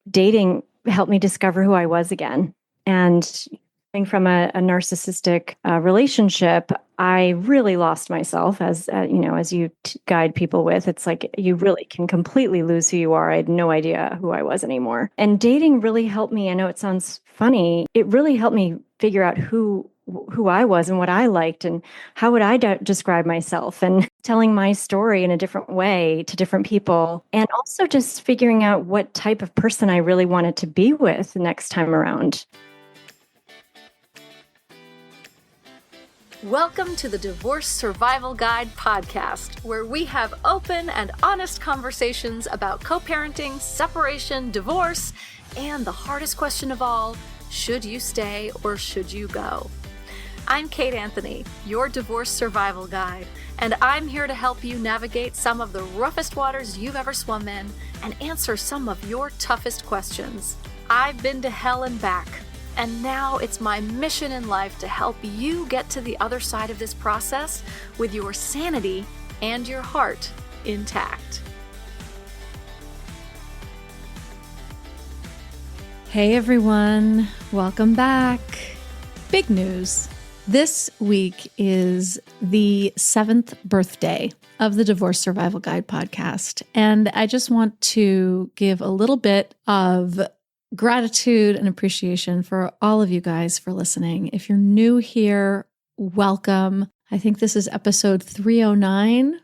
dating helped me discover who I was again. And coming from a narcissistic relationship, I really lost myself as you guide people with. It's like you really can completely lose who you are. I had no idea who I was anymore. And dating really helped me. I know it sounds funny. It really helped me figure out who I was and what I liked and how would I describe myself, and telling my story in a different way to different people, and also just figuring out what type of person I really wanted to be with next time around. Welcome to the Divorce Survival Guide podcast, where we have open and honest conversations about co-parenting, separation, divorce, and the hardest question of all, should you stay or should you go? I'm Kate Anthony, your Divorce Survival Guide, and I'm here to help you navigate some of the roughest waters you've ever swum in and answer some of your toughest questions. I've been to hell and back, and now it's my mission in life to help you get to the other side of this process with your sanity and your heart intact. Hey everyone, welcome back. Big news. This week is the 7th birthday of the Divorce Survival Guide podcast. And I just want to give a little bit of gratitude and appreciation for all of you guys for listening. If you're new here, welcome. I think this is episode 309.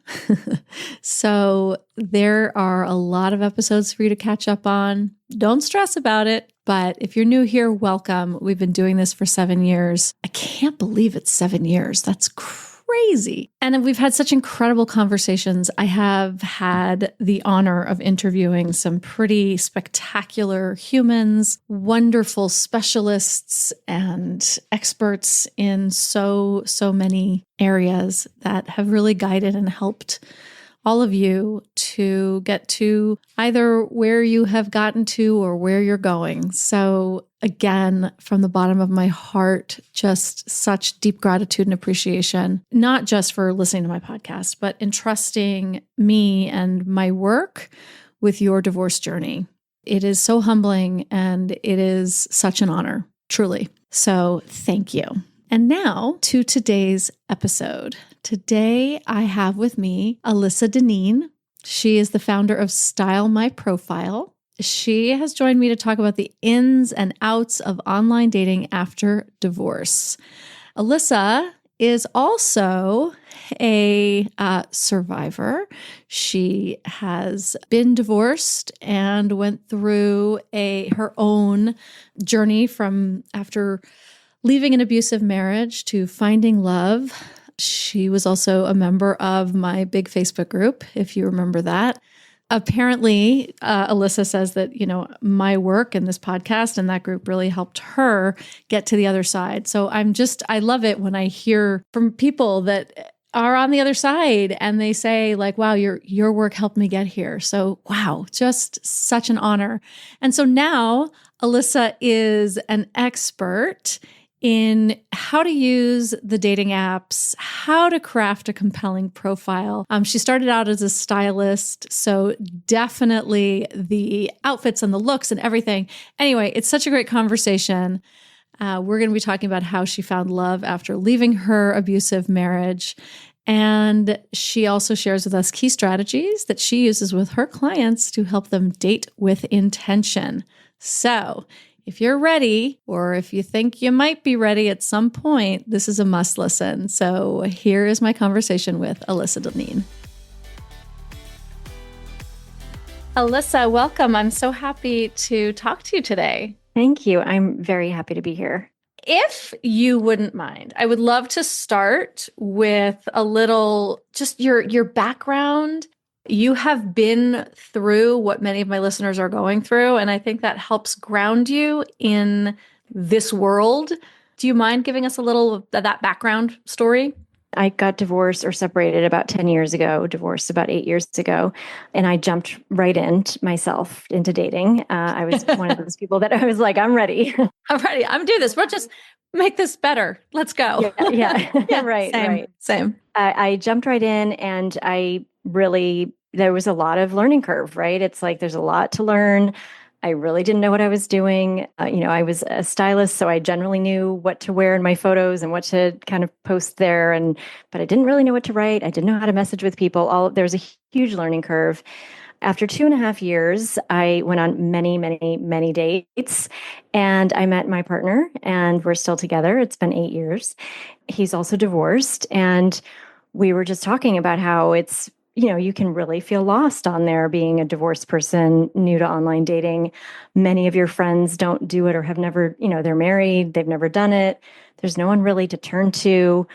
So there are a lot of episodes for you to catch up on. Don't stress about it. But if you're new here, welcome. We've been doing this for 7 years. I can't believe it's 7 years. That's crazy. And we've had such incredible conversations. I have had the honor of interviewing some pretty spectacular humans, wonderful specialists and experts in so many areas that have really guided and helped all of you to get to either where you have gotten to or where you're going. So again, from the bottom of my heart, just such deep gratitude and appreciation, not just for listening to my podcast, but entrusting me and my work with your divorce journey. It is so humbling and it is such an honor, truly. So thank you. And now to today's episode. Today, I have with me Alyssa Dineen. She is the founder of Style My Profile. She has joined me to talk about the ins and outs of online dating after divorce. Alyssa is also a survivor. She has been divorced and went through her own journey from after leaving an abusive marriage to finding love. She was also a member of my big Facebook group, if you remember that. Apparently, Alyssa says that, my work and this podcast and that group really helped her get to the other side. So I love it when I hear from people that are on the other side and they say like, wow, your work helped me get here. So wow, just such an honor. And so now Alyssa is an expert in how to use the dating apps, how to craft a compelling profile. She started out as a stylist, so definitely the outfits and the looks and everything. Anyway, it's such a great conversation. We're going to be talking about how she found love after leaving her abusive marriage. And she also shares with us key strategies that she uses with her clients to help them date with intention. So if you're ready, or if you think you might be ready at some point, this is a must listen. So here is my conversation with Alyssa Dineen. Alyssa, welcome. I'm so happy to talk to you today. Thank you. I'm very happy to be here. If you wouldn't mind, I would love to start with a little, just your background. You have been through what many of my listeners are going through, and I think that helps ground you in this world. Do you mind giving us a little of that background story? I got divorced or separated about 10 years ago, divorced about 8 years ago, and I jumped right into dating. I was one of those people that I was like, I'm ready. I'm ready. I'm doing this. We'll just make this better. Let's go. Yeah. Right. Same. I jumped right in, and there was a lot of learning curve, right? It's like there's a lot to learn. I really didn't know what I was doing. I was a stylist, so I generally knew what to wear in my photos and what to kind of post there. But I didn't really know what to write. I didn't know how to message with people. There was a huge learning curve. After 2.5 years, I went on many, many, many dates, and I met my partner, and we're still together. It's been 8 years. He's also divorced, and we were just talking about how you can really feel lost on there being a divorced person new to online dating. Many of your friends don't do it or have never, they're married, they've never done it. There's no one really to turn to.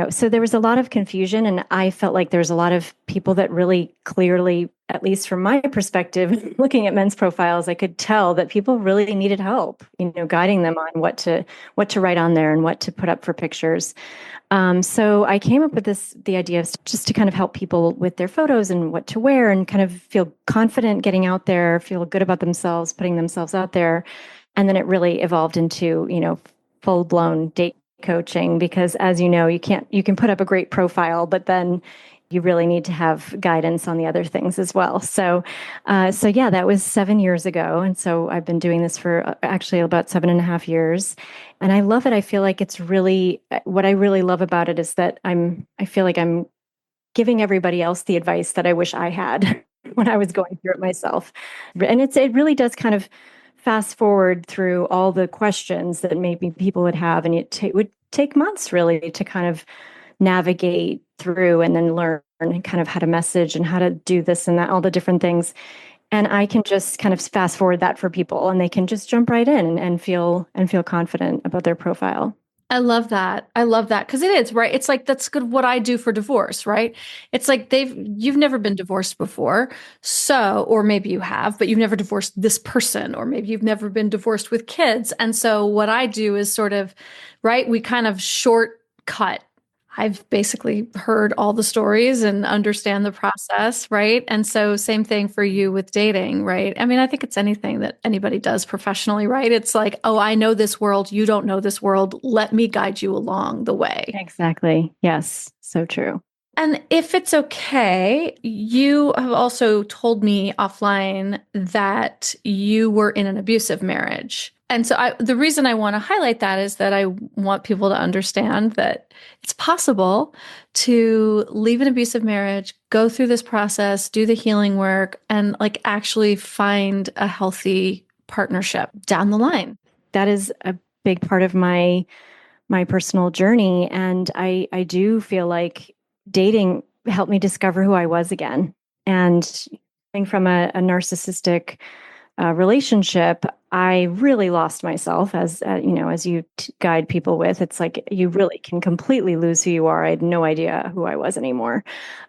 So there was a lot of confusion, and I felt like there's a lot of people that really clearly, at least from my perspective, looking at men's profiles, I could tell that people really needed help, guiding them on what to write on there and what to put up for pictures. So I came up with the idea of just to kind of help people with their photos and what to wear and kind of feel confident getting out there, feel good about themselves, putting themselves out there. And then it really evolved into, full blown date coaching, because as you can put up a great profile, but then you really need to have guidance on the other things as well. So yeah, that was 7 years ago. And so I've been doing this for actually about 7.5 years. And I love it. I feel like it's really, what I really love about it is that I feel like I'm giving everybody else the advice that I wish I had when I was going through it myself. And it really does kind of fast forward through all the questions that maybe people would have. And it would take months really to kind of navigate through and then learn kind of how to message and how to do this and that, all the different things. And I can just kind of fast forward that for people, and they can just jump right in and feel confident about their profile. I love that. I love that because it is, right? It's like that's good what I do for divorce, right? It's like you've never been divorced before. So, or maybe you have, but you've never divorced this person, or maybe you've never been divorced with kids. And so what I do is sort of, right, we kind of shortcut. I've basically heard all the stories and understand the process, right? And so same thing for you with dating, right? I mean, I think it's anything that anybody does professionally, right? It's like, oh, I know this world. You don't know this world. Let me guide you along the way. Exactly. Yes. So true. And if it's okay, you have also told me offline that you were in an abusive marriage. And so the reason I want to highlight that is that I want people to understand that it's possible to leave an abusive marriage, go through this process, do the healing work, and like actually find a healthy partnership down the line. That is a big part of my personal journey. And I do feel like dating helped me discover who I was again. And coming from a narcissistic relationship, I really lost myself, as you guide people with. It's like you really can completely lose who you are. I had no idea who I was anymore.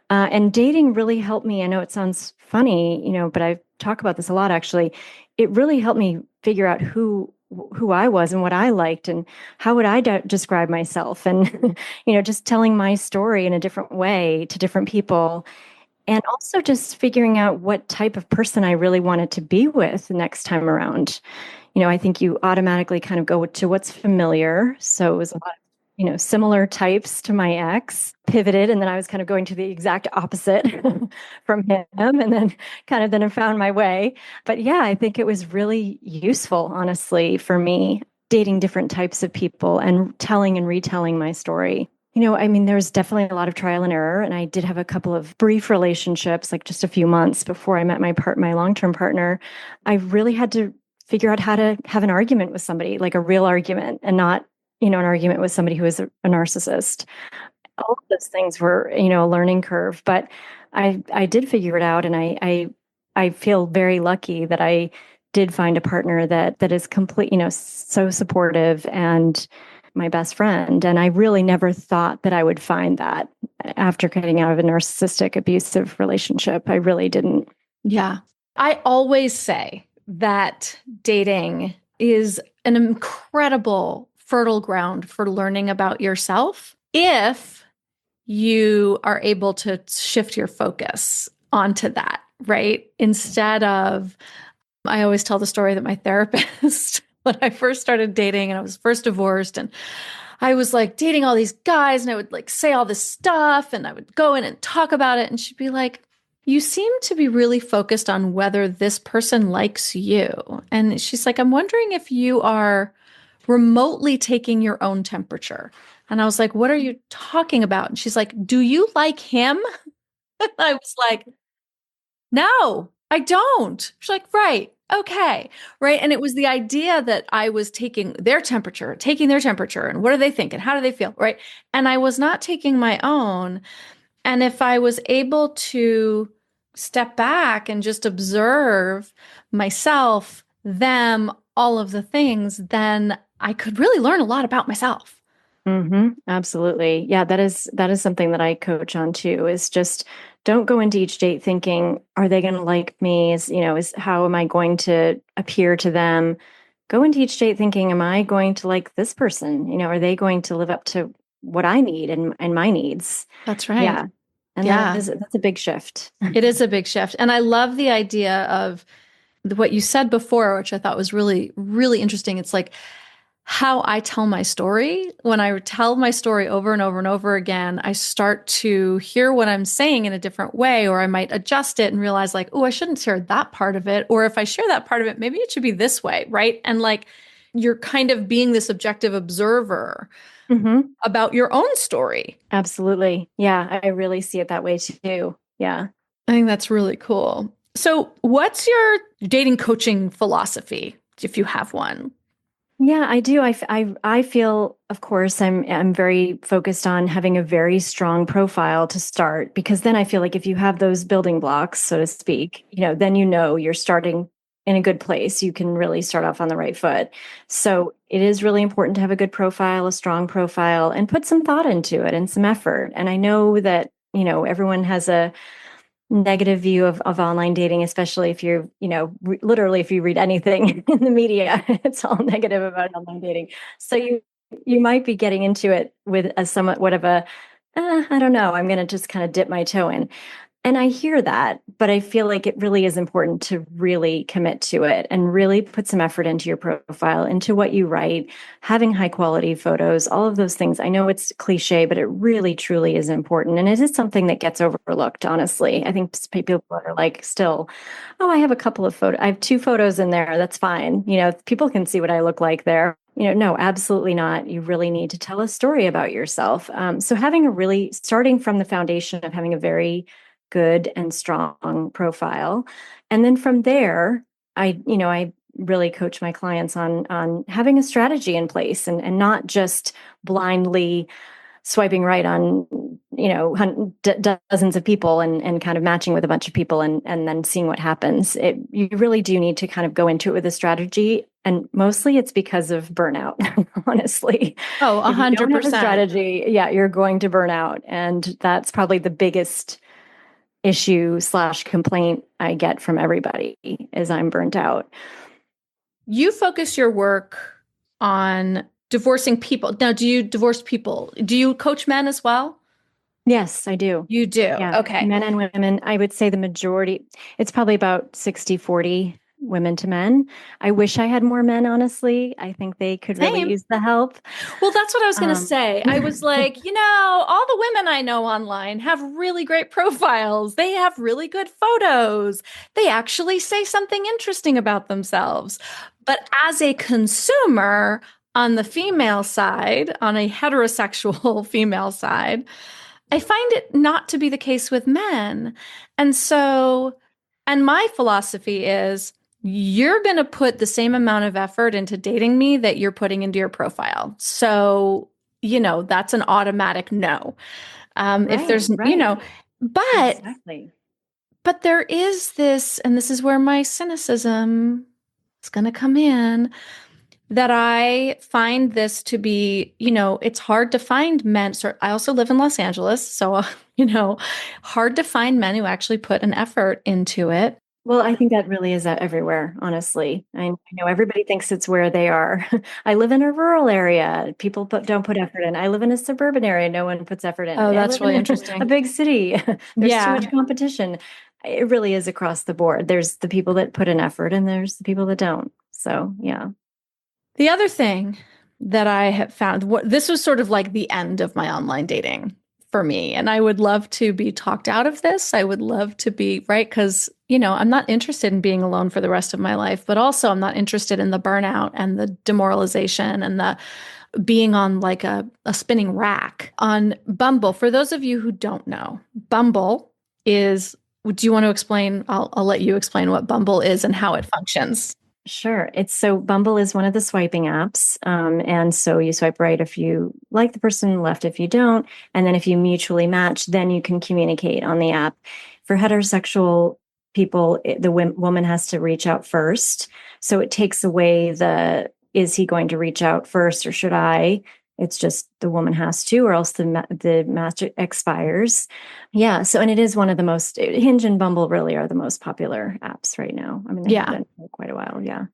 And dating really helped me. I know it sounds funny, but I talk about this a lot, actually. It really helped me figure out who I was and what I liked and how would I describe myself, and just telling my story in a different way to different people. And also just figuring out what type of person I really wanted to be with the next time around. I think you automatically kind of go to what's familiar. So it was a lot of, similar types to my ex, pivoted, and then I was kind of going to the exact opposite from him, and then I found my way. But yeah, I think it was really useful, honestly, for me, dating different types of people and telling and retelling my story. There's definitely a lot of trial and error, and I did have a couple of brief relationships, like just a few months before I met my long-term partner. I really had to figure out how to have an argument with somebody, like a real argument, and not, an argument with somebody who is a narcissist. All of those things were, a learning curve, but I did figure it out, and I feel very lucky that I did find a partner that is complete, so supportive and my best friend. And I really never thought that I would find that after getting out of a narcissistic, abusive relationship. I really didn't. Yeah. I always say that dating is an incredible fertile ground for learning about yourself if you are able to shift your focus onto that, right? Instead of, I always tell the story that my therapist, when I first started dating and I was first divorced, and I was like dating all these guys, and I would like say all this stuff, and I would go in and talk about it, and she'd be like, you seem to be really focused on whether this person likes you. And she's like, I'm wondering if you are remotely taking your own temperature. And I was like, what are you talking about? And she's like, do you like him? And I was like, no, I don't. She's like, right. Okay. Right. And it was the idea that I was taking their temperature, and what are they thinking? How do they feel? Right. And I was not taking my own. And if I was able to step back and just observe myself, them, all of the things, then I could really learn a lot about myself. Absolutely. Yeah, that is something that I coach on too, is just don't go into each date thinking, are they going to like me? Is how am I going to appear to them? Go into each date thinking, am I going to like this person? Are they going to live up to what I need and my needs? That's right. Yeah. And Yeah. that's a big shift. It is a big shift. And I love the idea of what you said before, which I thought was really, really interesting. It's like how I tell my story. When I tell my story over and over and over again, I start to hear what I'm saying in a different way, or I might adjust it and realize, like, oh, I shouldn't share that part of it. Or if I share that part of it, maybe it should be this way. Right. And like you're kind of being this objective observer about your own story. Absolutely. Yeah, I really see it that way too. Yeah. I think that's really cool. So, what's your dating coaching philosophy, if you have one? Yeah, I do. I feel, of course, I'm very focused on having a very strong profile to start, because then I feel like if you have those building blocks, so to speak, then you're starting in a good place. You can really start off on the right foot. So it is really important to have a good profile, a strong profile, and put some thought into it and some effort. And I know that, everyone has a negative view of online dating, especially if you're, literally if you read anything in the media, it's all negative about online dating. So you might be getting into it with a somewhat what of a, I don't know, I'm going to just kind of dip my toe in. And I hear that, but I feel like it really is important to really commit to it and really put some effort into your profile, into what you write, having high quality photos, all of those things. I know it's cliche, but it really, truly is important. And it is something that gets overlooked, honestly. I think people are like, still, oh, I have a couple of photos. I have 2 photos in there. That's fine. People can see what I look like there. No, absolutely not. You really need to tell a story about yourself. So starting from the foundation of having a very good and strong profile. And then from there, I really coach my clients on having a strategy in place and not just blindly swiping right on, dozens of people and kind of matching with a bunch of people and then seeing what happens. You really do need to kind of go into it with a strategy. And mostly it's because of burnout, honestly. Oh, If you don't have a 100%. strategy, yeah, you're going to burn out. And that's probably the biggest issue/complaint I get from everybody is I'm burnt out. You focus your work on divorcing people. Now, do you divorce people? Do you coach men as well? Yes, I do. You do. Yeah. Okay. Men and women. I would say the majority, it's probably about 60/40 women to men. I wish I had more men, honestly. I think they could really Same. use the help. Well, that's what I was going to Um, say. I was like, all the women I know online have really great profiles. They have really good photos. They actually say something interesting about themselves. But as a consumer on the female side, on a heterosexual female side, I find it not to be the case with men. And so, and my philosophy is you're going to put the same amount of effort into dating me that you're putting into your profile. So, that's an automatic no. If there's, right. but, Exactly. but there is this, and this is where my cynicism is going to come in, that I find this to be, it's hard to find men. So I also live in Los Angeles. So, hard to find men who actually put an effort into it. Well, I think that really is everywhere, honestly. I know everybody thinks it's where they are. I live in a rural area. People don't put effort in. I live in a suburban area. No one puts effort in. Oh, I that's live in really a interesting. big city. There's too Yeah. much competition. It really is across the board. There's the people that put in effort and there's the people that don't. So, yeah. The other thing that I have found, this was sort of like the end of my online dating for me. And I would love to be talked out of this. I would love to be, right? Because, I'm not interested in being alone for the rest of my life, but also I'm not interested in the burnout and the demoralization and the being on like a spinning rack on Bumble. For those of you who don't know, Bumble is, do you want to explain? I'll let you explain what Bumble is and how it functions. Sure. Bumble is one of the swiping apps. And so you swipe right if you like the person, left if you don't. And then if you mutually match, then you can communicate on the app. For heterosexual people, the woman has to reach out first. So it takes away is he going to reach out first or should I? It's just the woman has to, or else the match expires. Yeah. So, and it is one of the most, Hinge and Bumble really are the most popular apps right now. I mean, they've been for quite a while. Yeah.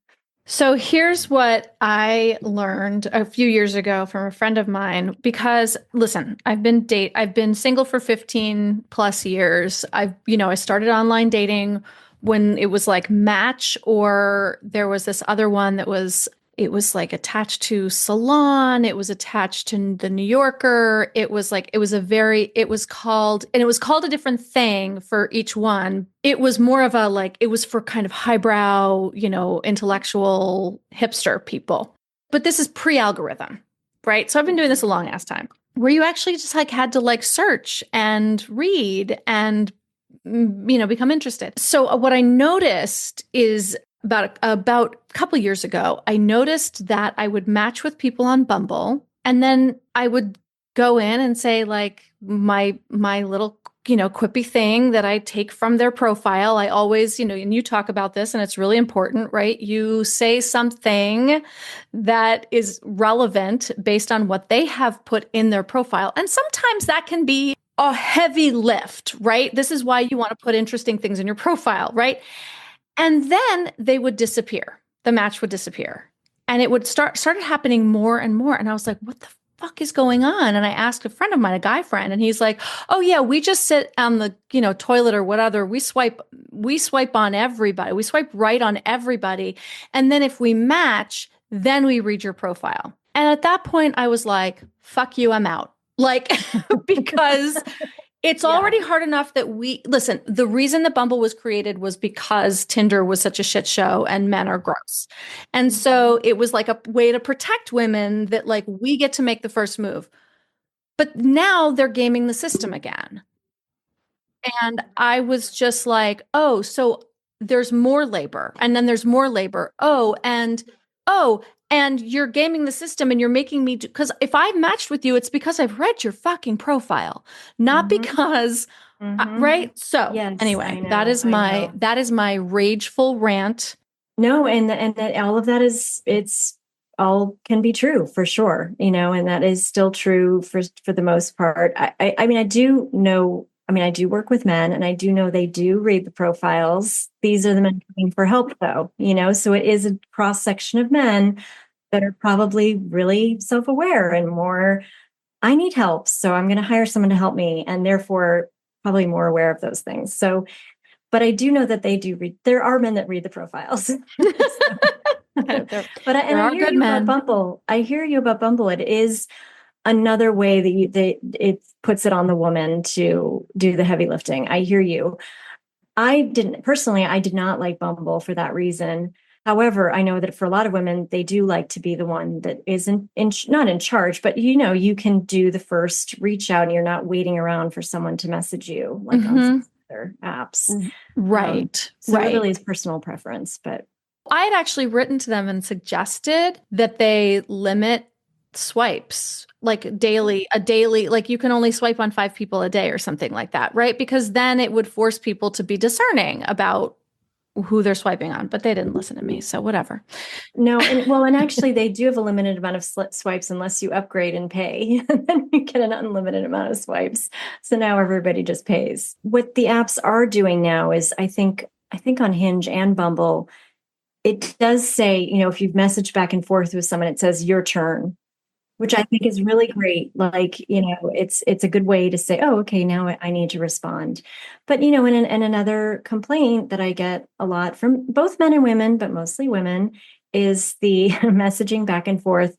So here's what I learned a few years ago from a friend of mine, because listen, I've been single for 15 plus years. I started online dating when it was like Match, or there was this other one that it was like attached to Salon. It was attached to the New Yorker. It was called a different thing for each one. It was more of it was for kind of highbrow, intellectual hipster people. But this is pre-algorithm, right? So I've been doing this a long ass time, where you actually just had to search and read and, become interested. So what I noticed is, about a couple years ago, I noticed that I would match with people on Bumble, and then I would go in and say my little, quippy thing that I take from their profile. I always, and you talk about this, and it's really important, right? You say something that is relevant based on what they have put in their profile. And sometimes that can be a heavy lift, right? This is why you want to put interesting things in your profile, right? And then they would disappear. The match would disappear. And it would started happening more and more. And I was like, what the fuck is going on? And I asked a friend of mine, a guy friend, and he's like, oh yeah, we just sit on the, toilet or whatever. We swipe on everybody. We swipe right on everybody. And then if we match, then we read your profile. And at that point I was like, fuck you, I'm out. Because it's already hard enough that listen, the reason that Bumble was created was because Tinder was such a shit show and men are gross. And so it was like a way to protect women that we get to make the first move. But now they're gaming the system again. And I was just like, oh, so there's more labor, and then there's more labor. And you're gaming the system, and you're making me because if I've matched with you, it's because I've read your fucking profile, not because, right? So yes, anyway, that is my rageful rant. No, and that all of that it's all can be true for sure, and that is still true for the most part. I mean, I do know. I mean, I do work with men, and I do know they do read the profiles. These are the men looking for help, though, so it is a cross section of men that are probably really self-aware and more, I need help, so I'm going to hire someone to help me, and therefore probably more aware of those things. So, but I do know that they do read. There are men that read the profiles. But I hear you about Bumble. I hear you about Bumble. It is another way that it puts it on the woman to do the heavy lifting. I hear you. I did not like Bumble for that reason. However, I know that for a lot of women, they do like to be the one that isn't not in charge, but you can do the first reach out, and you're not waiting around for someone to message you on some other apps. Right. So it really is personal preference. But I had actually written to them and suggested that they limit swipes, a daily, you can only swipe on 5 people a day or something like that, right? Because then it would force people to be discerning about who they're swiping on, but they didn't listen to me. So whatever. No. And actually they do have a limited amount of swipes unless you upgrade and pay, then you get an unlimited amount of swipes. So now everybody just pays. What the apps are doing now is I think on Hinge and Bumble, it does say, if you've messaged back and forth with someone, it says your turn, which I think is really great. It's a good way to say, oh, okay, now I need to respond. But, and another complaint that I get a lot from both men and women, but mostly women, is the messaging back and forth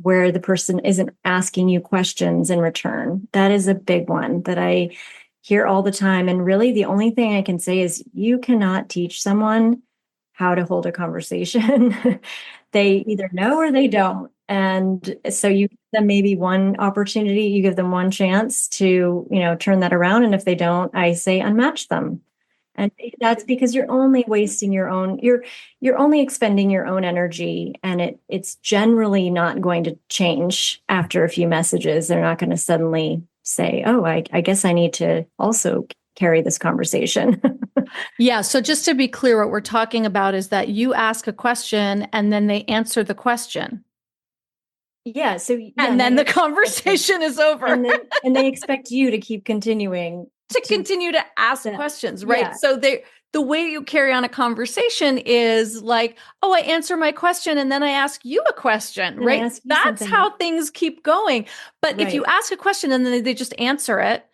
where the person isn't asking you questions in return. That is a big one that I hear all the time. And really, the only thing I can say is you cannot teach someone how to hold a conversation. They either know or they don't. And so you give them maybe one opportunity, you give them one chance to, turn that around. And if they don't, I say unmatch them. And that's because you're only wasting you're only expending your own energy, and it's generally not going to change after a few messages. They're not going to suddenly say, oh, I guess I need to also carry this conversation. Yeah. So just to be clear, what we're talking about is that you ask a question and then they answer the question. Yeah. And then the conversation is over. And they expect you to keep continuing to continue to ask questions, right? Yeah. So the way you carry on a conversation is like, oh, I answer my question and then I ask you a question, and right? That's how things keep going. But if you ask a question and then they just answer it,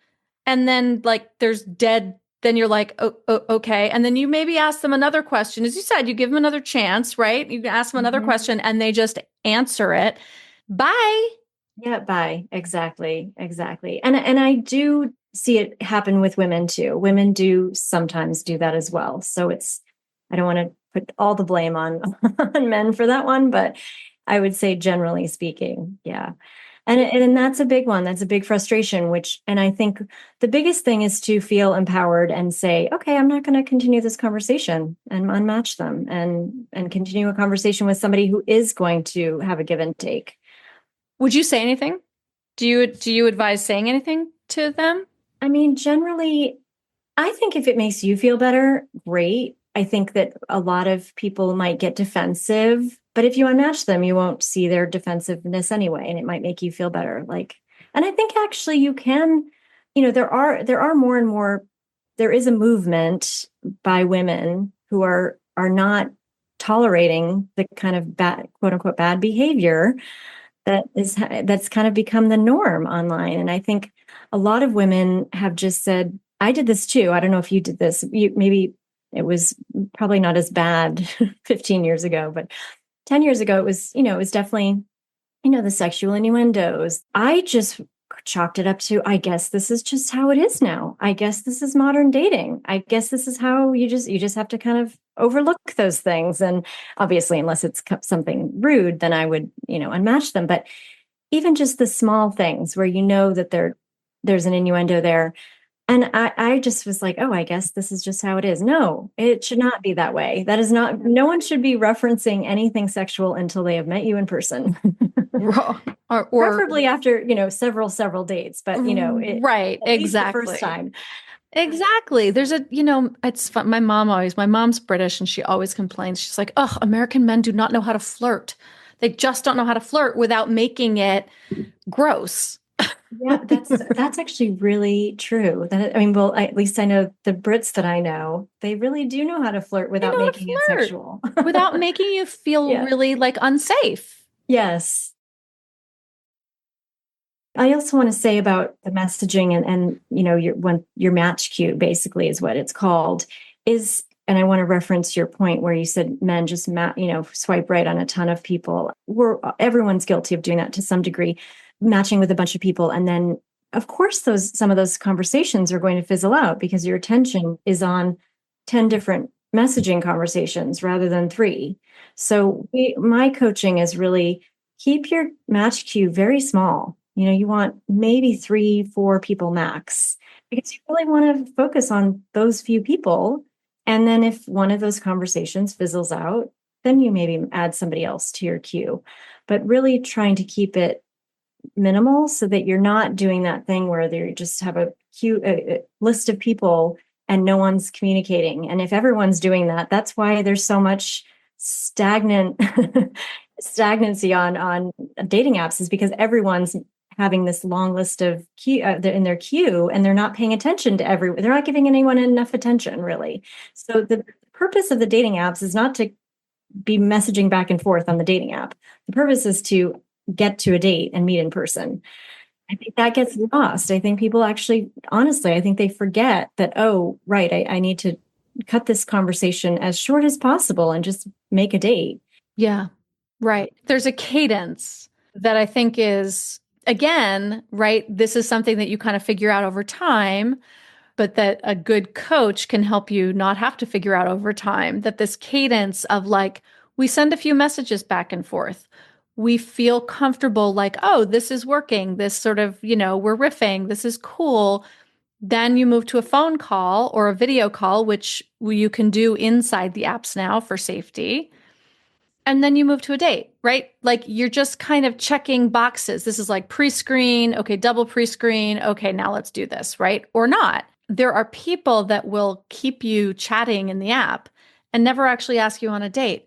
and then like there's dead, then you're like, oh, okay. And then you maybe ask them another question. As you said, you give them another chance, right? You can ask them another question and they just answer it. Bye. Yeah, bye. Exactly. And I do see it happen with women too. Women do sometimes do that as well. So I don't want to put all the blame on, on men for that one, but I would say generally speaking, yeah. And that's a big one. That's a big frustration, and I think the biggest thing is to feel empowered and say, okay, I'm not going to continue this conversation and unmatch them and continue a conversation with somebody who is going to have a give and take. Would you say anything? Do you advise saying anything to them? I mean, generally, I think if it makes you feel better, great. I think that a lot of people might get defensive, but if you unmatch them, you won't see their defensiveness anyway, and it might make you feel better. And I think actually you can, there are more and more, there is a movement by women who are not tolerating the kind of bad, quote unquote, bad behavior that's kind of become the norm online. And I think a lot of women have just said, I did this too. I don't know if you did this. Maybe it was probably not as bad 15 years ago, but 10 years ago, it was definitely, the sexual innuendos. I just chalked it up to, I guess this is just how it is now. I guess this is modern dating. I guess this is how you just have to kind of overlook those things. And obviously, unless it's something rude, then I would, unmatch them. But even just the small things where that there's an innuendo there. And I just was like, oh, I guess this is just how it is. No, it should not be that way. That is not, no one should be referencing anything sexual until they have met you in person. or preferably after, several dates, but right. Exactly. The first time. Exactly. There's it's fun. My mom's British and she always complains. She's like, oh, American men do not know how to flirt. They just don't know how to flirt without making it gross. Yeah, that's actually really true. Well, at least I know the Brits that I know, they really do know how to flirt without making it sexual. Without making you feel really like unsafe. Yes. I also want to say about the messaging and your match queue basically is what it's called and I want to reference your point where you said men just swipe right on a ton of people. Everyone's guilty of doing that to some degree, matching with a bunch of people. And then of course some of those conversations are going to fizzle out because your attention is on 10 different messaging conversations rather than 3. So my coaching is really keep your match queue very small. You want maybe 3-4 people max because you really want to focus on those few people. And then if one of those conversations fizzles out, then you maybe add somebody else to your queue, but really trying to keep it minimal so that you're not doing that thing where they just have a list of people and no one's communicating. And if everyone's doing that, that's why there's so much stagnancy on dating apps, is because everyone's having this long list of in their queue, and they're not paying attention to they're not giving anyone enough attention, really. So the purpose of the dating apps is not to be messaging back and forth on the dating app. The purpose is to get to a date and meet in person. I think that gets lost. I think people actually, honestly, I think they forget that, oh, right, I need to cut this conversation as short as possible and just make a date. Yeah, right. There's a cadence. that I think is, again, right, this is something that you kind of figure out over time, but that a good coach can help you not have to figure out over time, that this cadence of like, we send a few messages back and forth. We feel comfortable like, oh, this is working. This sort of, we're riffing. This is cool. Then you move to a phone call or a video call, which you can do inside the apps now for safety. And then you move to a date, right? Like you're just kind of checking boxes. This is like pre-screen. Okay, double pre-screen. Okay, now let's do this, right? Or not. There are people that will keep you chatting in the app and never actually ask you on a date.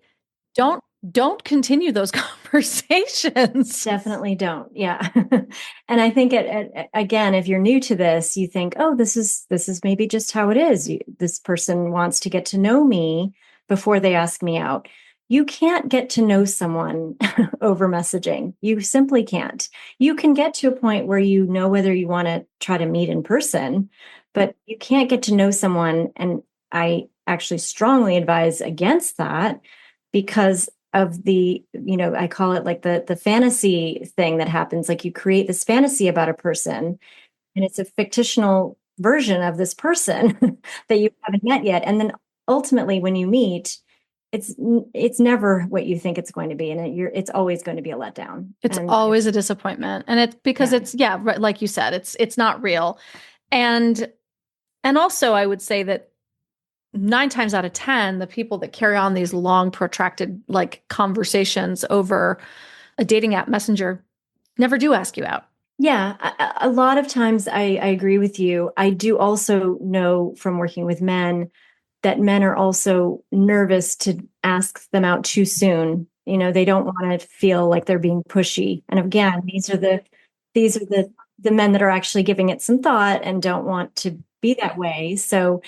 Don't continue those conversations. Definitely don't. Yeah. And I think again, if you're new to this, you think, oh, this is maybe just how it is. This person wants to get to know me before they ask me out. You can't get to know someone over messaging. You simply can't. You can get to a point where you know whether you want to try to meet in person, but you can't get to know someone. And I actually strongly advise against that because of the, I call it like the fantasy thing that happens. Like you create this fantasy about a person and it's a fictional version of this person that you haven't met yet. And then ultimately when you meet, it's never what you think it's going to be. And it's always going to be a letdown. It's always a disappointment. And it's because it's, right, like you said, it's not real. And also I would say that 9 times out of 10, the people that carry on these long, protracted like conversations over a dating app messenger never do ask you out. Yeah, a lot of times I agree with you. I do also know from working with men that men are also nervous to ask them out too soon. They don't want to feel like they're being pushy. And again, these are the men that are actually giving it some thought and don't want to be that way. So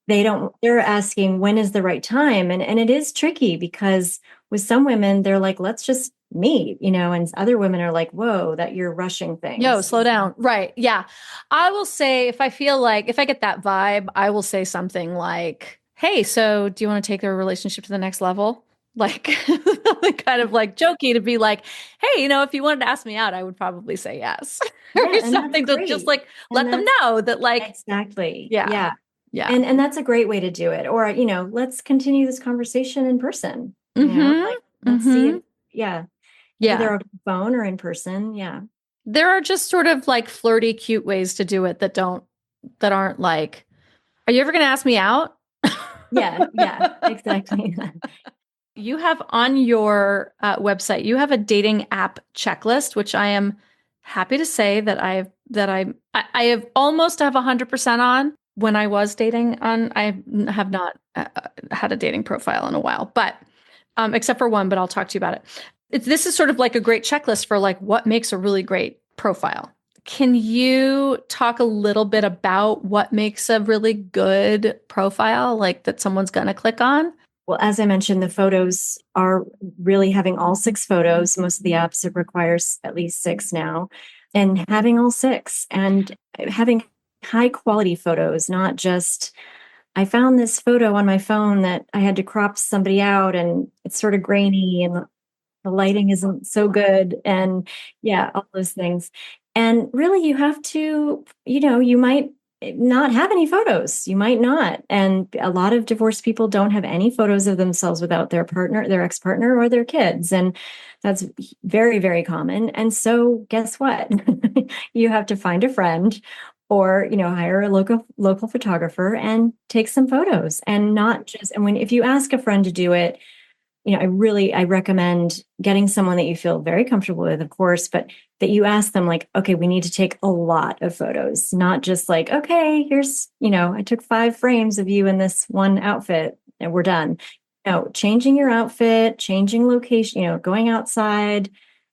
they're asking when is the right time. And it is tricky because with some women, they're like, let's just meet, and other women are like, whoa, that you're rushing things. Yo, slow down. Right. Yeah. I will say, if I get that vibe, I will say something like, hey, so do you want to take our relationship to the next level? Like kind of like jokey to be like, hey, if you wanted to ask me out, I would probably say yes. Or something to just like let them know that like. Exactly. Yeah. Yeah. And that's a great way to do it. Or, let's continue this conversation in person. Let's see. Yeah. Either over the phone or in person. Yeah. There are just sort of like flirty, cute ways to do it that aren't like, are you ever going to ask me out? Yeah, exactly. You have on your website, you have a dating app checklist, which I am happy to say that I have almost have 100% on. When I was dating I have not had a dating profile in a while, but except for one, but I'll talk to you about it. This is sort of like a great checklist for like what makes a really great profile. Can you talk a little bit about what makes a really good profile, like that someone's going to click on? Well, as I mentioned, the photos are really having all 6 photos. Most of the apps it requires at least 6 now, and having all 6 and having high quality photos, not just, I found this photo on my phone that I had to crop somebody out and it's sort of grainy and the lighting isn't so good. And all those things. And really you have to, you might not have any photos. You might not. And a lot of divorced people don't have any photos of themselves without their partner, their ex-partner, or their kids. And that's very, very common. And so guess what? You have to find a friend or, hire a local photographer and take some photos, and not just, and if you ask a friend to do it, I recommend getting someone that you feel very comfortable with, of course, but that you ask them like, okay, we need to take a lot of photos, not just like, okay, here's, I took 5 frames of you in this one outfit and we're done. No, changing your outfit, changing location, going outside,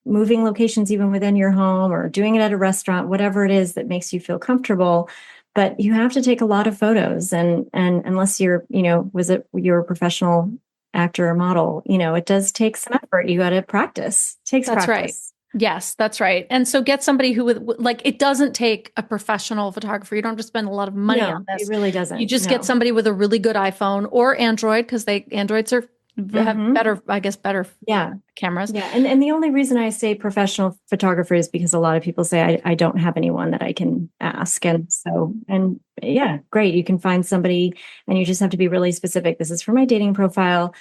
moving locations even within your home, or doing it at a restaurant, whatever it is that makes you feel comfortable. But you have to take a lot of photos. And unless you're, you're a professional actor or model, it does take some effort. You got to practice. It takes practice. Right. Yes, that's right. And so get somebody who would like, it doesn't take a professional photographer. You don't have to spend a lot of money on this. It really doesn't. You just get somebody with a really good iPhone or Android, because Androids are have Mhm. better, I guess, better Yeah. cameras. Yeah. And the only reason I say professional photographer is because a lot of people say I don't have anyone that I can ask. And so, and yeah, great. You can find somebody and you just have to be really specific. This is for my dating profile.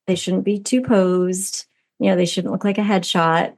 They shouldn't be too posed. They shouldn't look like a headshot.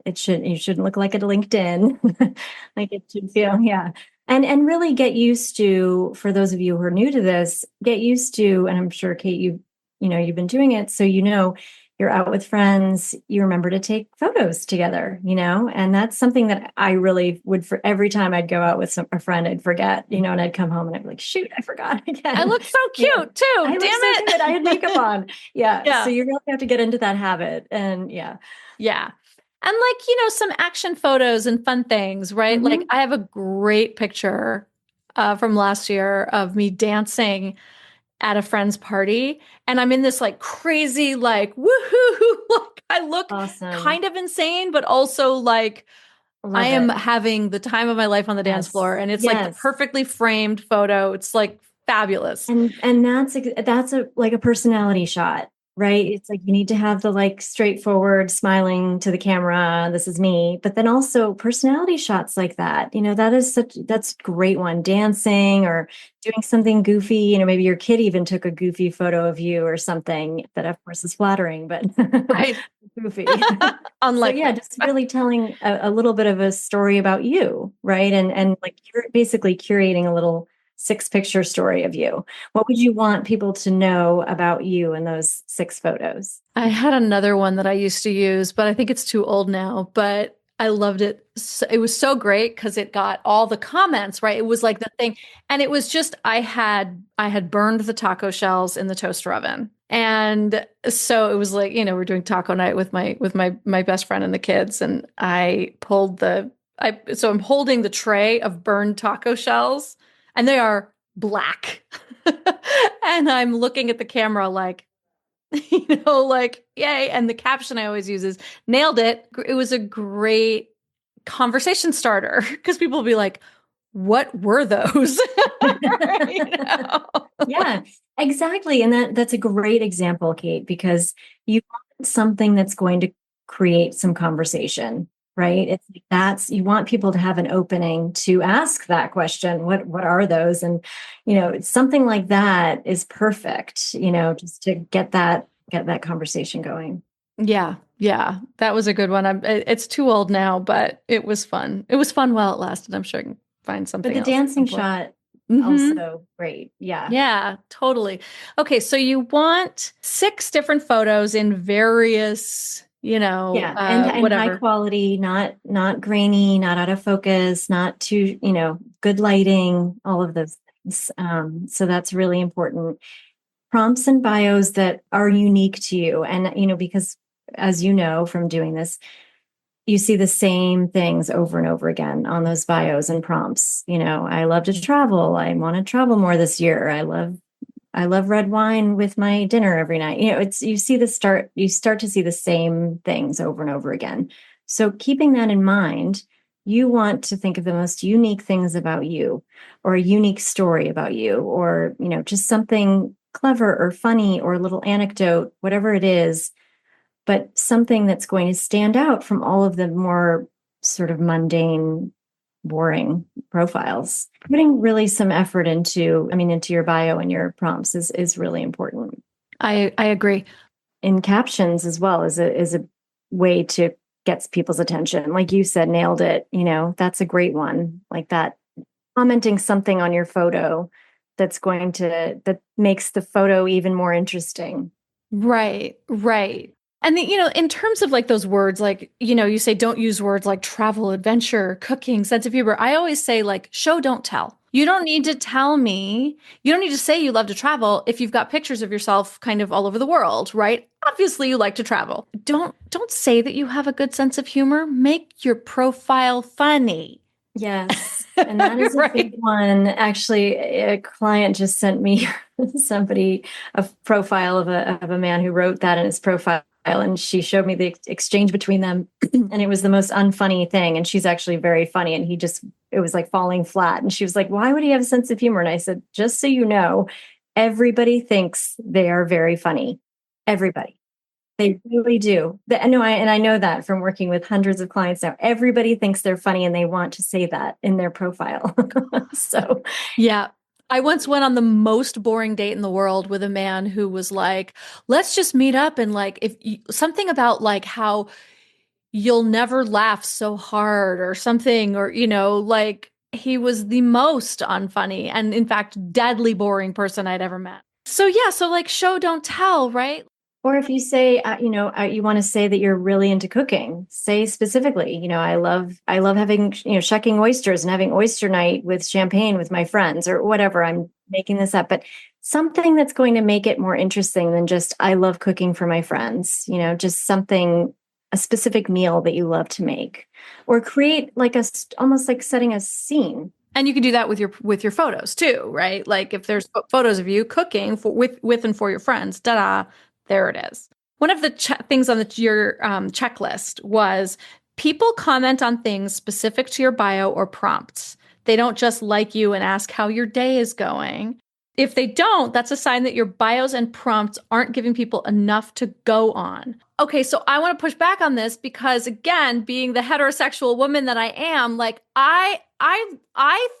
You shouldn't look like a LinkedIn. Like it should feel, yeah. And really get used to, for those of you who are new to this, get used to, and I'm sure Kate, you've been doing it. So, you're out with friends, you remember to take photos together, and that's something that I really would, for every time I'd go out with a friend, I'd forget, and I'd come home and I'd be like, shoot, I forgot I again. look so cute too. I Damn look so it. good. I had makeup on. Yeah. Yeah. So you really have to get into that habit. And yeah. Yeah. And some action photos and fun things, right? Like Mhm. I have a great picture from last year of me dancing at a friend's party. And I'm in this crazy, woohoo, I look Awesome. kind of insane, but also I Love am it. having the time of my life on the dance Yes. floor. And it's the Yes. perfectly framed photo. It's fabulous. And that's a personality shot, right? It's like you need to have the straightforward smiling to the camera, this is me, but then also personality shots like that. That's a great one. Dancing or doing something goofy, maybe your kid even took a goofy photo of you or something that of course is flattering, but Right. goofy. So yeah, Unlikely. just really telling a little bit of a story about you, right? And you're basically curating a little 6 picture story of you. What would you want people to know about you in those 6 photos? I had another one that I used to use, but I think it's too old now. But I loved it. It was so great because it got all the comments, right? It was like the thing. And it was just I had burned the taco shells in the toaster oven. And so it was we're doing taco night with my best friend and the kids. And so I'm holding the tray of burned taco shells and they are black. And I'm looking at the camera yay. And the caption I always use is nailed it. It was a great conversation starter because people will be like, what were those? you know? Yeah, exactly. And that's a great example, Kate, because you want something that's going to create some conversation, right? You want people to have an opening to ask that question. What are those? And something like that is perfect, just to get that conversation going. Yeah. Yeah. That was a good one. It's too old now, but it was fun. It was fun while it lasted. I'm sure I can find But something the else at some dancing point. shot Mm-hmm. also great. Yeah. Yeah, totally. Okay, so you want 6 different photos in various, Yeah, and high whatever. quality, not grainy, not out of focus, not too, good lighting, all of those things. So that's really important. Prompts and bios that are unique to you, and because as you know from doing this, you see the same things over and over again on those bios and prompts. I love to travel. I want to travel more this year. I love red wine with my dinner every night. You start to see the same things over and over again. So keeping that in mind, you want to think of the most unique things about you or a unique story about you or, just something clever or funny or a little anecdote, whatever it is, but something that's going to stand out from all of the more sort of mundane, boring profiles. Putting really some effort into your bio and your prompts is really important. I agree. In captions as well is a way to get people's attention. Like you said, nailed it. That's a great one. Like that, commenting something on your photo that makes the photo even more interesting. Right, right. And in terms of those words, you say don't use words like travel, adventure, cooking, sense of humor. I always say show, don't tell. You don't need to tell me. You don't need to say you love to travel if you've got pictures of yourself kind of all over the world, right? Obviously you like to travel. Don't say that you have a good sense of humor. Make your profile funny. Yes. And that is a Right. big one. Actually, a client just sent me a profile of a man who wrote that in his profile. And she showed me the exchange between them. And it was the most unfunny thing. And she's actually very funny. And it was like falling flat. And she was like, why would he have a sense of humor? And I said, just so you know, everybody thinks they are very funny. Everybody. They really do. And I know that from working with hundreds of clients now. Everybody thinks they're funny and they want to say that in their profile. So, yeah. I once went on the most boring date in the world with a man who was like, let's just meet up and like, if you, something about like how you'll never laugh so hard or something, or, like he was the most unfunny and in fact, deadly boring person I'd ever met. So yeah, so like show, don't tell, right? or if you say, you want to say that you're really into cooking, say specifically, I love having, shucking oysters and having oyster night with champagne with my friends or whatever. I'm making this up, but something that's going to make it more interesting than just, I love cooking for my friends, just something, a specific meal that you love to make, or create like almost like setting a scene. And you can do that with your photos too, right? Like if there's photos of you cooking with and for your friends, there it is. One of the things on your checklist was people comment on things specific to your bio or prompts. They don't just like you and ask how your day is going. If they don't, that's a sign that your bios and prompts aren't giving people enough to go on. Okay, so I want to push back on this because again, being the heterosexual woman that I am, like I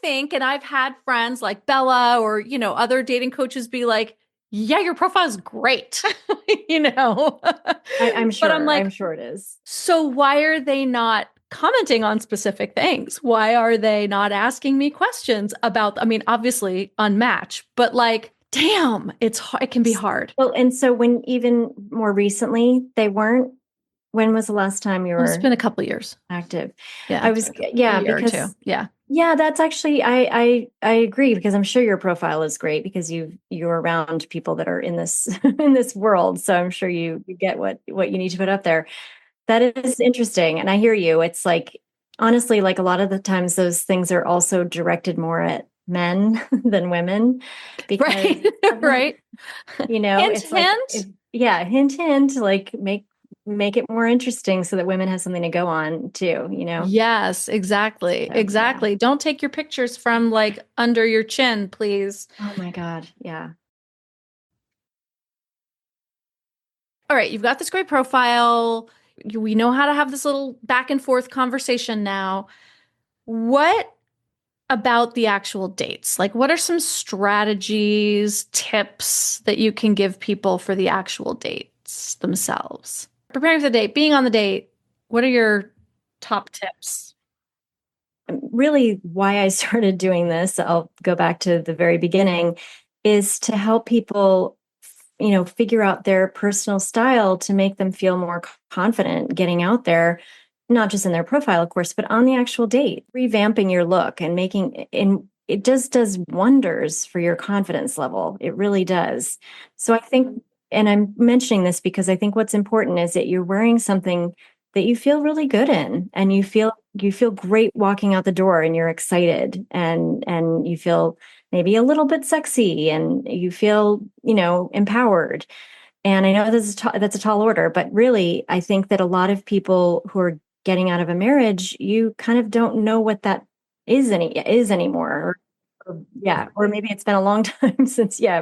think, and I've had friends like Bella or, other dating coaches be like, yeah, your profile is great. I'm sure. But I'm like, I'm sure it is. So why are they not commenting on specific things? Why are they not asking me questions about, obviously unmatched, but like, damn, it can be hard. Well, and so when even more recently, they weren't, when was the last time you were It's been a couple of years active? Yeah. I was, yeah, because yeah, that's actually, I agree because I'm sure your profile is great because you're around people that are in this, in this world. So I'm sure you get what you need to put up there. That is interesting. And I hear you. It's like, honestly, like a lot of the times those things are also directed more at men than women. Because, right. Hint, it's like, hint, hint, like make it more interesting so that women have something to go on too, Yes, exactly. So, exactly. Yeah. Don't take your pictures from like under your chin, please. Oh my God. Yeah. All right. You've got this great profile. We know how to have this little back and forth conversation now. What about the actual dates? Like, what are some strategies, tips that you can give people for the actual dates themselves? Preparing for the date, being on the date, what are your top tips? Really, why I started doing this, I'll go back to the very beginning, is to help people, figure out their personal style to make them feel more confident getting out there, not just in their profile, of course, but on the actual date, revamping your look and it just does wonders for your confidence level. It really does. So I think, and I'm mentioning this because I think what's important is that you're wearing something that you feel really good in, and you feel great walking out the door, and you're excited, and you feel maybe a little bit sexy, and you feel, empowered. And I know that's a tall order, but really, I think that a lot of people who are getting out of a marriage, you kind of don't know what that is anymore. Or maybe it's been a long time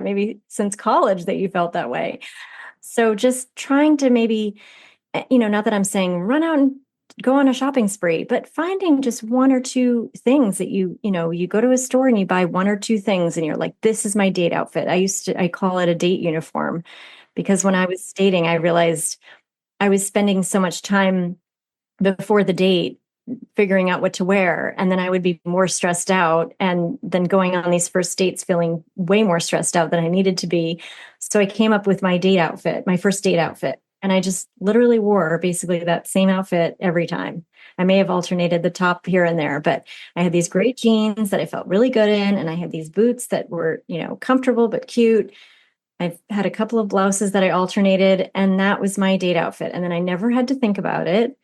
maybe since college that you felt that way. So just trying to maybe, not that I'm saying run out and go on a shopping spree, but finding just one or two things that you go to a store and you buy one or two things and you're like, this is my date outfit. I call it a date uniform, because when I was dating, I realized I was spending so much time before the date figuring out what to wear. And then I would be more stressed out, and then going on these first dates feeling way more stressed out than I needed to be. So I came up with my first date outfit. And I just literally wore basically that same outfit every time. I may have alternated the top here and there, but I had these great jeans that I felt really good in. And I had these boots that were, comfortable but cute. I've had a couple of blouses that I alternated, and that was my date outfit. And then I never had to think about it.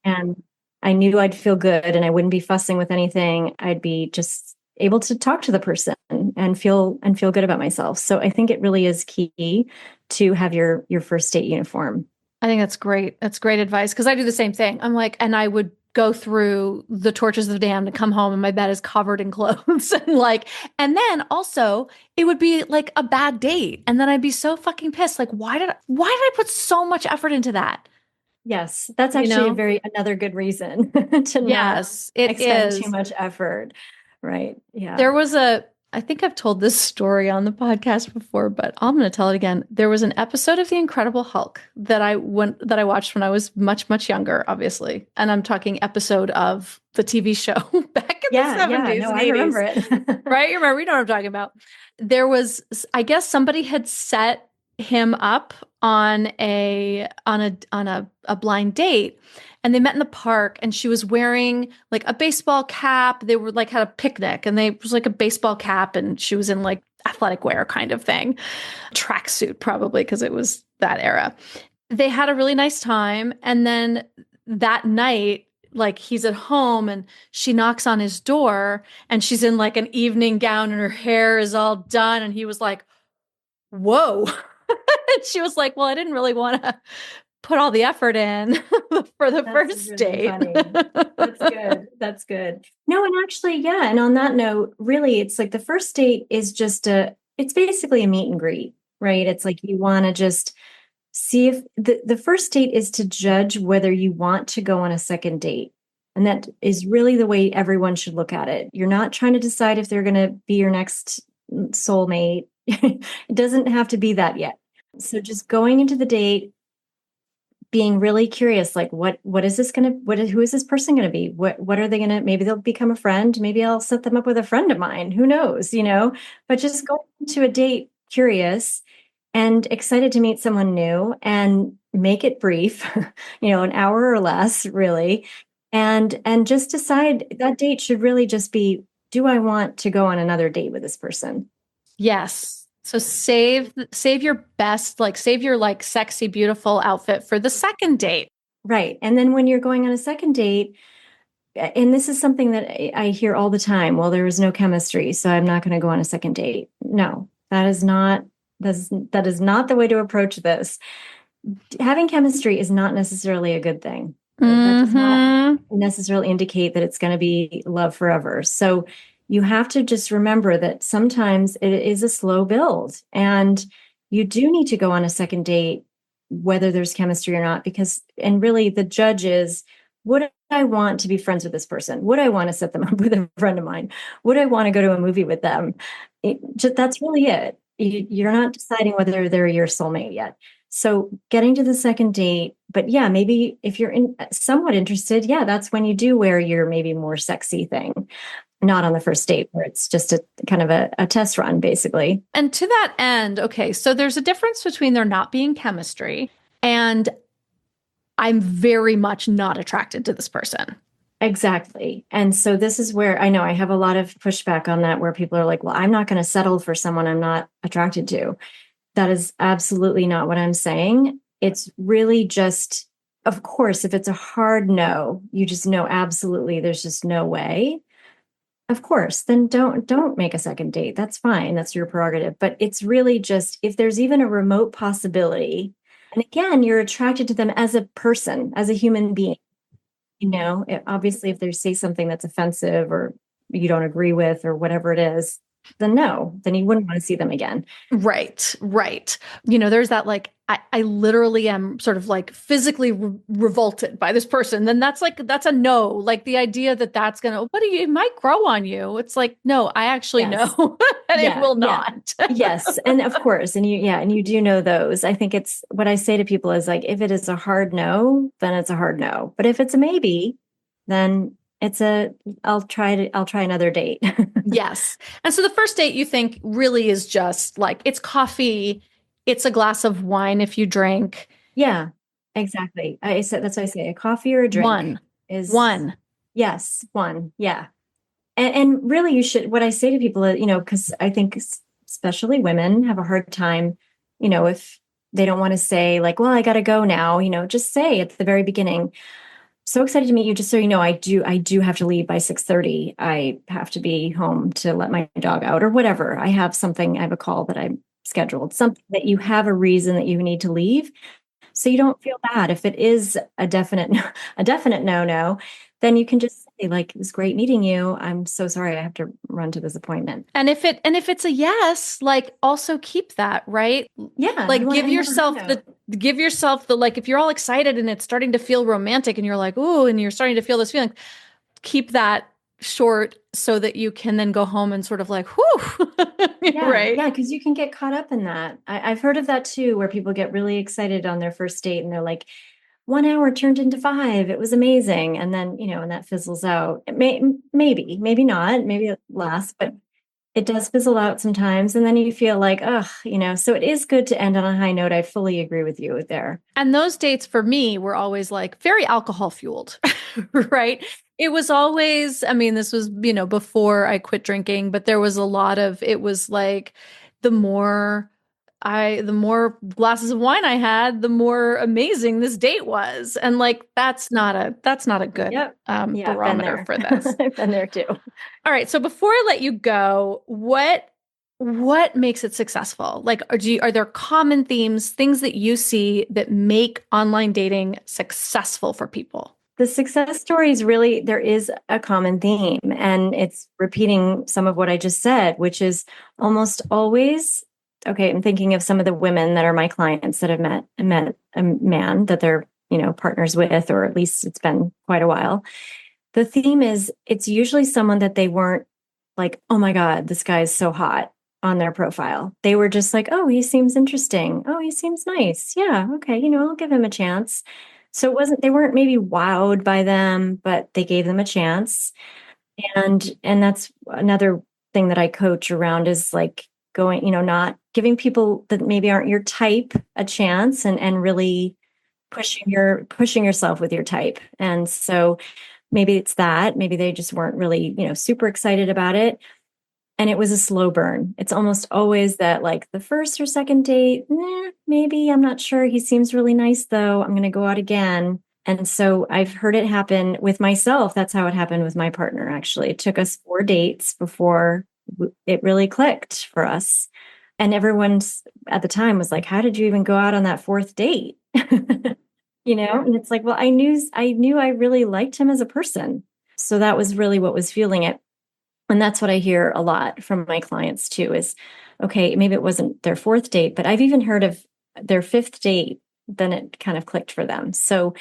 And I knew I'd feel good and I wouldn't be fussing with anything. I'd be just able to talk to the person and feel good about myself. So I think it really is key to have your first date uniform. I think that's great. That's great advice, because I do the same thing. I'm like, and I would go through the tortures of the damned to come home and my bed is covered in clothes and like, and then also it would be like a bad date. And then I'd be so fucking pissed. Like, why did I put so much effort into that? Yes, that's You actually know? another good reason to not Yes, it expend too is. much effort. Right. Yeah. There was I think I've told this story on the podcast before, but I'm going to tell it again. There was an episode of The Incredible Hulk that I watched when I was much, much younger, obviously. And I'm talking episode of the TV show back in the 70s No, and I 80s. remember it. Right? You remember, you know what I'm talking about. There was, I guess somebody had set him up on a blind date, and they met in the park, and she was wearing like a baseball cap. They were like had a picnic, and it was like a baseball cap, and she was in like athletic wear kind of thing, tracksuit probably because it was that era. They had a really nice time, and then that night, like he's at home and she knocks on his door, and she's in like an evening gown and her hair is all done, and he was like, "Whoa." And she was like, "Well, I didn't really want to put all the effort in for the That's first really date." funny. That's good. That's good. No, and actually, yeah. And on that note, really, it's like the first date is just it's basically a meet and greet, right? It's like you want to just see if the first date is to judge whether you want to go on a second date. And that is really the way everyone should look at it. You're not trying to decide if they're going to be your next soulmate. It doesn't have to be that yet. So just going into the date, being really curious, like what is this gonna who is this person gonna be? What are they gonna, maybe they'll become a friend, maybe I'll set them up with a friend of mine, who knows, but just going into a date curious and excited to meet someone new, and make it brief, an hour or less, really. And just decide that date should really just be, do I want to go on another date with this person? Yes. So save your best, like save your like sexy, beautiful outfit for the second date. Right. And then when you're going on a second date, and this is something that I hear all the time, well, there was no chemistry, so I'm not going to go on a second date. No, that is not the way to approach this. Having chemistry is not necessarily a good thing. That does not necessarily indicate that it's going to be love forever. So you have to just remember that sometimes it is a slow build, and you do need to go on a second date, whether there's chemistry or not, and really the judge is, would I want to be friends with this person? Would I want to set them up with a friend of mine? Would I want to go to a movie with them? That's really it. You're not deciding whether they're your soulmate yet. So getting to the second date, but yeah, maybe if you're somewhat interested, yeah, that's when you do wear your maybe more sexy thing. Not on the first date where it's just a kind of a test run, basically. And to that end, okay, so there's a difference between there not being chemistry and I'm very much not attracted to this person. Exactly. And so this is where I know I have a lot of pushback on that, where people are like, well, I'm not going to settle for someone I'm not attracted to. That is absolutely not what I'm saying. It's really just, of course, if it's a hard no, you just know absolutely there's just no way. Of course, then don't make a second date. That's fine. That's your prerogative. But it's really just, if there's even a remote possibility, and again, you're attracted to them as a person, as a human being. Obviously, if they say something that's offensive or you don't agree with or whatever it is, then no, then you wouldn't want to see them again. Right. There's that like, I literally am sort of like physically revolted by this person. Then that's a no. Like the idea that that's going to, it might grow on you. It's like, no, I actually know and it will not. Yes. And of course, and you do know those. I think it's what I say to people is like, if it is a hard no, then it's a hard no. But if it's a maybe, then I'll try another date. Yes. And so the first date you think really is just like, it's coffee, it's a glass of wine if you drink. Yeah, exactly. I said, that's what I say. A coffee or a drink is one. Yes. One. Yeah. And really you should, what I say to people, because I think especially women have a hard time, if they don't want to say like, well, I got to go now, just say at the very beginning, so excited to meet you. Just so you know, I do have to leave by 6:30. I have to be home to let my dog out or whatever. I have a call that I'm scheduled, something that you have a reason that you need to leave. So you don't feel bad. If it is a definite, a definite no-no, then you can just say like, it was great meeting you. I'm so sorry. I have to run to this appointment. And if it's a yes, like also keep that, right? Yeah. You Like want to end on a high note. give yourself the, like, if you're all excited and it's starting to feel romantic and you're like, ooh, and you're starting to feel this feeling, keep that short so that you can then go home and sort of like, whew, Yeah, right? yeah, because you can get caught up in that. I've heard of that too, where people get really excited on their first date and they're like, 1 hour turned into 5. It was amazing. And then, and that fizzles out. Maybe not, maybe it lasts, but it does fizzle out sometimes. And then you feel like, ugh, so it is good to end on a high note. I fully agree with you there. And those dates for me were always like very alcohol fueled, right? It was always, I mean, this was, before I quit drinking, but there was a lot of, it was like the more the more glasses of wine I had, the more amazing this date was. And like, that's not a good Yep. Yeah, I've been barometer there. for this. I've been there too. All right. So before I let you go, what makes it successful? Like, are there common themes, things that you see that make online dating successful for people? The success stories really, there is a common theme, and it's repeating some of what I just said, which is almost always, okay, I'm thinking of some of the women that are my clients that have met a man that they're, partners with, or at least it's been quite a while. The theme is it's usually someone that they weren't like, oh my God, this guy is so hot on their profile. They were just like, oh, he seems interesting. Oh, he seems nice. Yeah, okay, I'll give him a chance. So they weren't maybe wowed by them, but they gave them a chance. And that's another thing that I coach around is like going, not giving people that maybe aren't your type a chance, and really pushing yourself with your type. And so maybe it's that, maybe they just weren't really, super excited about it. And it was a slow burn. It's almost always that, like, the first or second date, maybe, I'm not sure. He seems really nice though. I'm going to go out again. And so I've heard it happen with myself. That's how it happened with my partner, actually. It took us 4 dates before it really clicked for us. And everyone at the time was like, how did you even go out on that 4th date? And it's like, well, I knew I really liked him as a person. So that was really what was fueling it. And that's what I hear a lot from my clients too, is, okay, maybe it wasn't their 4th date, but I've even heard of their 5th date, then it kind of clicked for them. So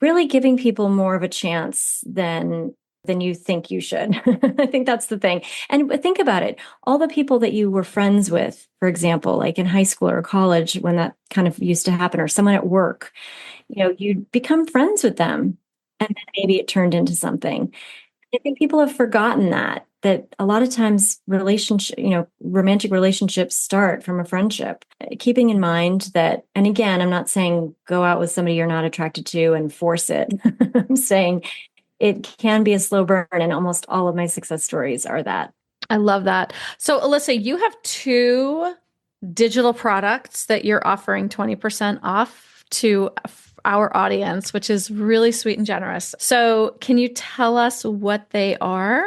really giving people more of a chance than you think you should. I think that's the thing. And think about it. All the people that you were friends with, for example, like in high school or college, when that kind of used to happen, or someone at work, you'd become friends with them, and then maybe it turned into something. I think people have forgotten that a lot of times romantic relationships start from a friendship. Keeping in mind that, and again, I'm not saying go out with somebody you're not attracted to and force it. I'm saying it can be a slow burn, and almost all of my success stories are that. I love that. So Alyssa, you have 2 digital products that you're offering 20% off to our audience, which is really sweet and generous. So can you tell us what they are?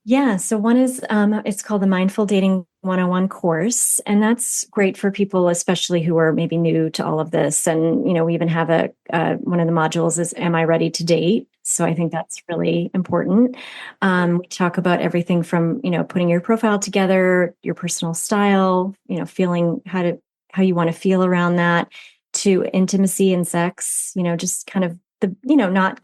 Yeah. So one is, it's called the Mindful Dating 101 course. And that's great for people, especially who are maybe new to all of this. And, we even have one of the modules is, Am I Ready to Date? So I think that's really important. We talk about everything from, putting your profile together, your personal style, feeling how you want to feel around that, to intimacy and sex, just kind of not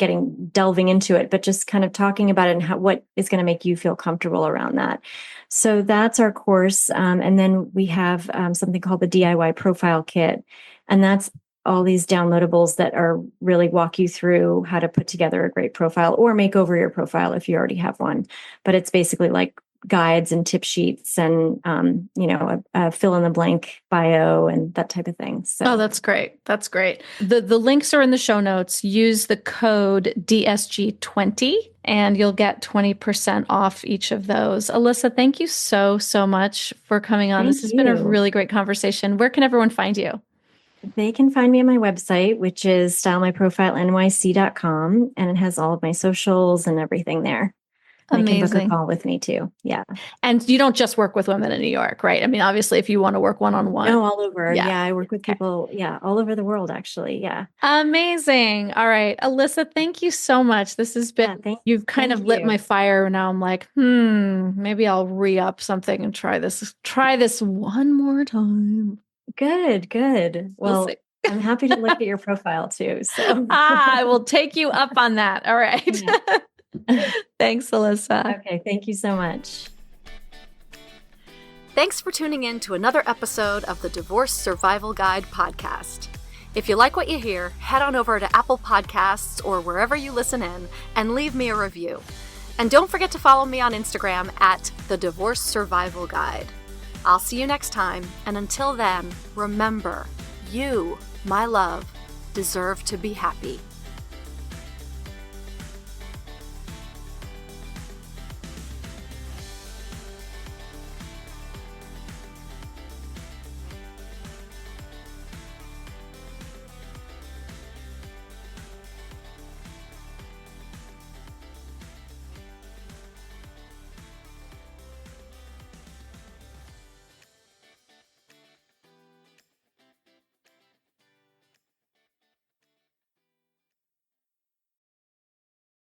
delving into it, but just kind of talking about it and what is going to make you feel comfortable around that. So that's our course. And then we have something called the DIY profile kit. And that's all these downloadables that are really walk you through how to put together a great profile or make over your profile if you already have one. But it's basically like guides and tip sheets and, a fill in the blank bio and that type of thing. So. Oh, that's great. That's great. The links are in the show notes. Use the code DSG20 and you'll get 20% off each of those. Alyssa, thank you so, so much for coming on. This has been a really great conversation. Where can everyone find you? They can find me on my website, which is stylemyprofilelyc.com, and it has all of my socials and everything there. They can book a Amazing. call with me too. Yeah. And you don't just work with women in New York, right? I mean, obviously, if you want to work one-on-one. No, all over. Yeah. Yeah. I work with Okay. people. Yeah. All over the world, actually. Yeah. Amazing. All right. Alyssa, thank you so much. This has been, you've kind of lit my fire. Now I'm like, maybe I'll re-up something and try this one more time. Good. Well, I'm happy to look at your profile too. So I will take you up on that. All right. Yeah. Thanks, Alyssa. Okay. Thank you so much. Thanks for tuning in to another episode of the Divorce Survival Guide podcast. If you like what you hear, head on over to Apple Podcasts or wherever you listen in and leave me a review. And don't forget to follow me on Instagram at the Divorce Survival Guide. I'll see you next time, and until then, remember, you, my love, deserve to be happy.